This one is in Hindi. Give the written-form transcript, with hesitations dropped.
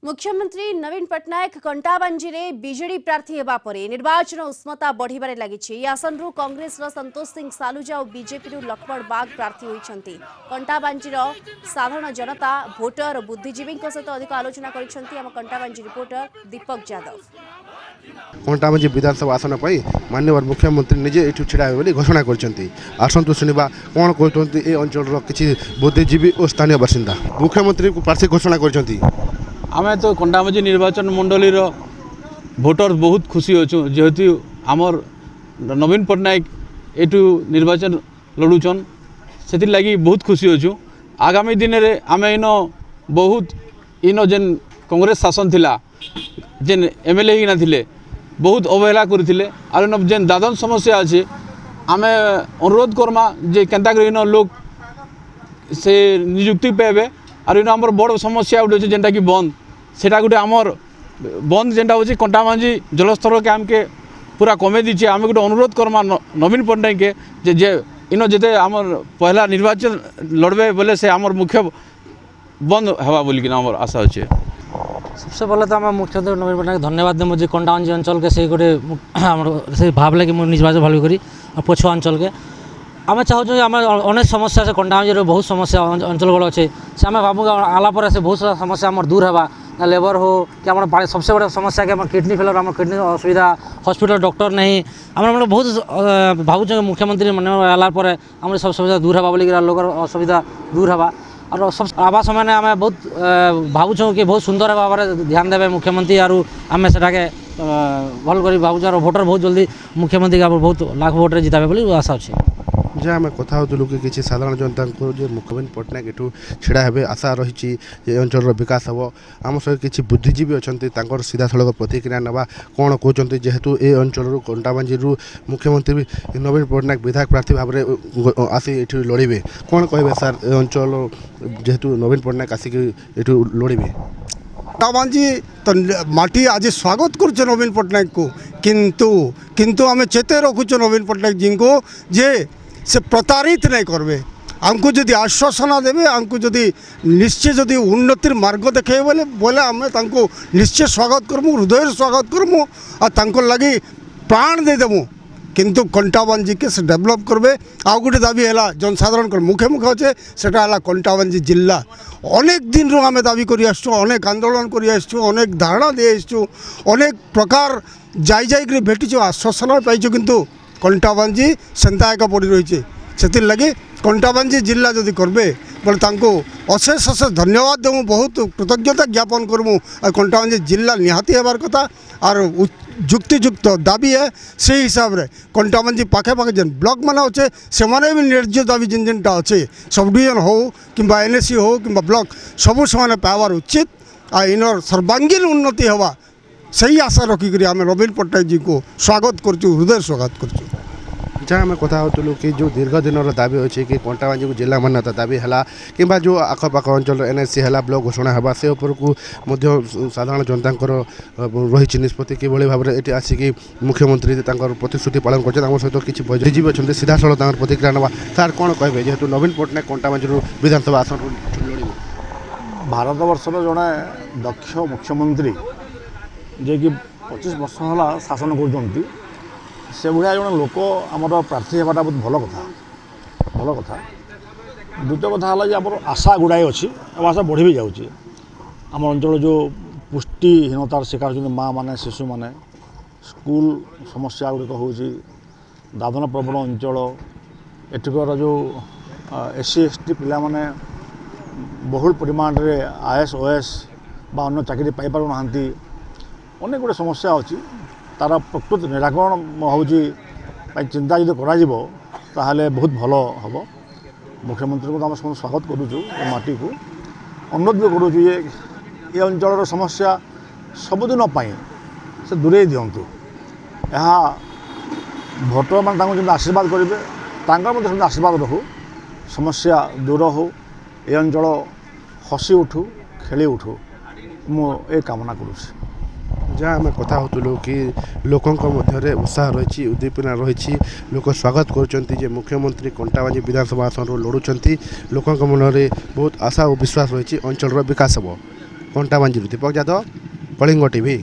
मुख्यमंत्री नवीन पट्टनायक कंटाबांजी रे बीजेडी प्रार्थी हेबा परे निर्वाचन उष्मता बढ़िबारे लागिछि। आसन रु कांग्रेस रो संतोष सिंह सालुजा और बीजेपी रु लक्ष्मण बाग प्रार्थी होइछन्ति। कंटाबांजी रो साधारण जनता भोटर और बुद्धिजीवी सहित अधिक आलोचना करिछन्ति। हम कंटाबांजी रिपोर्टर दीपक यादव। कंटाबांजी विधानसभा आसन पर माननीय मुख्यमंत्री निजे एठू छिड़ा हेबे घोषणा करछन्ति। आसंतु सुनिबा कोन कहतन्ति ए अंचल रो किछि बुद्धिजीवी और स्थानीय बासिंदा मुख्यमंत्री को प्रार्थी घोषणा करछन्ति। आम तो कंटाबांजी निर्वाचन मंडली भोटर बहुत खुशी अच्छु जेहेतु आमर नवीन पट्टनायक एटू निर्वाचन लड़ुचन से लगी बहुत खुशी अच्छु। आगामी दिन में आम इन बहुत इन जेन कांग्रेस शासन थिला जेन एमएलए ही नाथिले बहुत अवहेला करथिले आर इन जेन दादन समस्या अच्छे आम अनुरोध करमा जे केन्ता इन लोग से नियुक्ति पाइबे आर इन आमर बड़ समस्या गोटे जेनटा कि बंद सेटा गोटे आमर बंद जेनटा होची कंटाबांजी जलस्तर के आमके पूरा कमे दीचे। आम गोटे अनुरोध करमा नवीन पट्टनायक के जे इन जेते आमर पहला निर्वाचन लड़बे बोले से आमर मुख्य बंद हवा बोलिक आमर आशा अच्छे। सबसे पहले तो आम मुख्यमंत्री नवीन पट्टनायक धन्यवाद देमु जे कंटाबांजी अंचल के से गोटे से भावले कि निर्वाचन भाव करी पछुआ अंचल के आम चाहूँ आम अनेक समस्या से कंटाबांजी बहुत समस्या अंचल गड़ अच्छे से आम भावु आला पर से बहुत सारा समस्या आम दूर है लेबर हो कि आम सबसे बड़ा समस्या कि किडनी फेलर आम किडनी असुविधा हॉस्पिटल डॉक्टर नहीं आम बहुत भावुँ मुख्यमंत्री मन आला पर आम सब समस्या दूर है बोलिक लोक असुविधा दूर है और सब आवास मैंने आम बहुत भावुँ कि बहुत सुंदर भाव में ध्यान देवे मुख्यमंत्री और आम से भल कर भावुँ और भोटर बहुत जल्दी मुख्यमंत्री का बहुत लाख भोट जिताबे बोली आशा अच्छे। जहाँ आम कथा होलु कि किसी साधारण जनता को जो मुख्यमंत्री पट्टनायक एठू छिड़ा हेबे आशा रही अंचल विकास हम आम सहित किसी बुद्धिजीवी अच्छा सीधा सड़क प्रतिक्रिया नवा कौन कहते जेहेतु ए अंचल कंटाबांजी मुख्यमंत्री नवीन पट्टनायक विधायक प्रार्थी भाव में आसी ये लड़े कौन कहे सार अंचल जेहेतु नवीन पट्टनायक आसिक ये लड़े कंटाबांजी तो माटी आज स्वागत कर नवीन पट्टनायक को किंतु आम चेते रखुच नवीन पट्टनायक जी को जे से प्रतारित नहीं करबे आमको जदि आश्वासन देवे आमको जदि निश्चय जदि उन्नतिर मार्ग देखे बोले बोले आम निश्चय स्वागत करमु हृदय स्वागत करमु और लगी प्राण देदेमु किंतु कंटाबांजी के से डेवलप करबे। आ गोटे दाबी है जनसाधारण मुखे मुखे अच्छे से कंटाबांजी जिला अनेक दिन रू आम दाबी कर अनेक आंदोलन कर अनेक धारणा दे अनेक प्रकार जाई भेटी आश्वासन पाइछ किंतु कंटाबांजी सेंता एक पड़ी रही से लगी कंटाबांजी जिला जदि करबे बोले अशेष अशेष धन्यवाद देमु बहुत कृतज्ञता ज्ञापन करमु। कंटाबांजी जिला निहाती हेबार कथा और जुक्तियुक्त दाबी है से हिसाब रे कंटाबांजी पाखे पाखे जेन ब्लॉक माने अच्छे से माने भी न्याय्य दाबी जेन जेनटा अच्छे सब डिविजन हो कि एनएससी हो कि ब्लॉक सबू से पाइबार उचित आ इनर सर्वांगीन उन्नति हवा सही आशा रखिक आम नवीन पट्टनायक जी को स्वागत करूँ हृदय स्वागत करूँ। जहाँ आम कथा होलु कि जो दीर्घ दिन दाबी अच्छे कि कंटाबांजी को जिला मान्यता दाबी है कि जो आखपाख अंचल एनएससी है ब्लॉक घोषणा है से उपरकू साधारण जनता रही निष्पत्ति कि भाव में ये आसिक मुख्यमंत्री प्रतिश्रुति पालन कर सहित किसी बुद्धिजीवी अच्छा सीधा सड़क प्रतिक्रिया ना सार कौन कहे जेहेतु नवीन पट्टनायक कंटाबांजी विधानसभा आसन भारत वर्षर जड़े दक्ष मुख्यमंत्री जे कि 25 वर्ष है शासन कर से भाया जन लोक आमर प्रार्थी होगा बहुत भल कथा द्वितीय कथा है आम आशा गुड़ाए अच्छी आशा बढ़ी भी जाऊँगी आम अंचल जो पुष्टिहीनतार शिकार होती माँ मैंने शिशु मैंने स्कूल समस्या गुड़िक हूँ दादन प्रवण अंचल एटिकर जो एससी एसटी पिला माने बहुल परिमाण रे आईएएस ओएएस बा अन्य चाकरी पाई पारु नाहांती अनेक गुड़े समस्या अच्छी तार प्रकृत निराकरण हूँ चिंता जो कर बहुत भल हम मुख्यमंत्री को आम सब स्वागत करुचु माटी को अनुरोध भी करुचु ये अंचल समस्या सबुदिन से दूरे दिंतु यहाँ भोटर मान आशीर्वाद करेंगे आशीर्वाद रहू समस्या दूर हो ये अंचल हसी उठू खेली उठू मु कामना करुँच। जहाँ आम कथा होलु कि लोकों मध्य उत्साह रही उद्दीपना रही लोक स्वागत कर मुख्यमंत्री कंटाबांजी विधानसभा आसन लड़ुंट लोकों मन में बहुत आशा और विश्वास रही अंचल विकास हम कंटाबांजी दीपक यादव कलिंग टीवी।